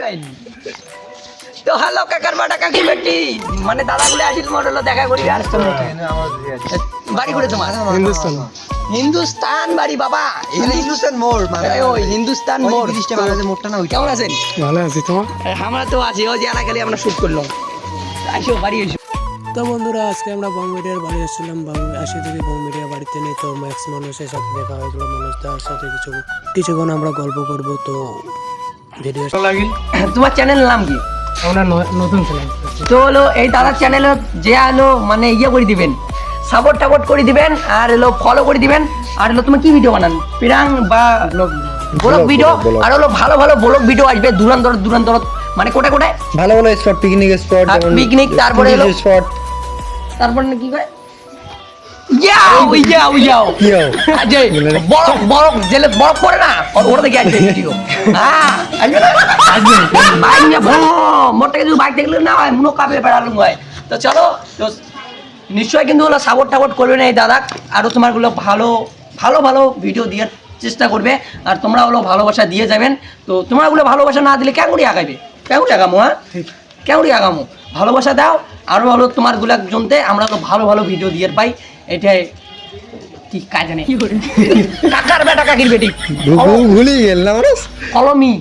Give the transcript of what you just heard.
কাহিনী তো হ্যালো কাকার বাটা কাকি বেটি মানে দাদাগুলো আসিল মডেল দেখা করি আর বাড়ি করে তোমার হিন্দুস্তান বাড়ি বাবা হিন্দুস্তান মোড় মানে ওই হিন্দুস্তান মোড় মোড়টা না কেমন আছেন ভালো আছি তোমার আমরা তো আছি ওই যে এলাকালে আমরা শুট করলাম আসো বাড়ি এসো তো বন্ধুরা আজকে আমরা বং মিডিয়ার বাড়ি আসছিলাম আসে থেকে বং মিডিয়া বাড়িতে নেই তো ম্যাক্স মানুষের সাথে দেখা হয়ে গেল মানুষদের সাথে কিছুক্ষণ আমরা গল্প করব তো ভিডিও তোমার চ্যানেলের নাম কি আমরা নতুন ছিলাম তো হলো এই দাদার চ্যানেলে যে আলো মানে ইয়ে করে দিবেন সাপোর্ট টাপোর্ট করে দিবেন আর হলো ফলো করে দিবেন আর হলো তুমি কি ভিডিও বানান পিরাং বা ব্লগ ভিডিও আর হলো ভালো ভালো ব্লগ ভিডিও আসবে দূরান্তর মানে কোটায় ভালো ভালো স্পট পিকনিক স্পট পিকনিক তারপরে হলো স্পট তারপরে কি কয় যাও আজে বরফ জেলে বরফ পড়ে না ওটা দেখে আসবে ভিডিও হ্যাঁ আসবে বাইক নিয়ে মোট থেকে যদি বাইক দেখলে না হয় মনো কাপে বেড়ালো হয় তো চলো তো নিশ্চয়ই কিন্তু হলো সাপোর্ট টাপোর্ট করবে না এই দাদা আরও তোমারগুলো ভালো ভিডিও দেওয়ার চেষ্টা করবে আর তোমরা হলো ভালোবাসা দিয়ে যাবেন তো তোমরা ওগুলো ভালোবাসা না দিলে কেমন আগাবে কেমন আগামো হ্যাঁ কেমন আগামো ভালোবাসা দাও আরও হলো তোমার গুলা জনতে আমরা তো ভালো ভিডিও দিয়ে পাই এটাই কি কাজ নেই কাকার বেটা কাকির বেটি ভুলি গেল না মানুষ কলমি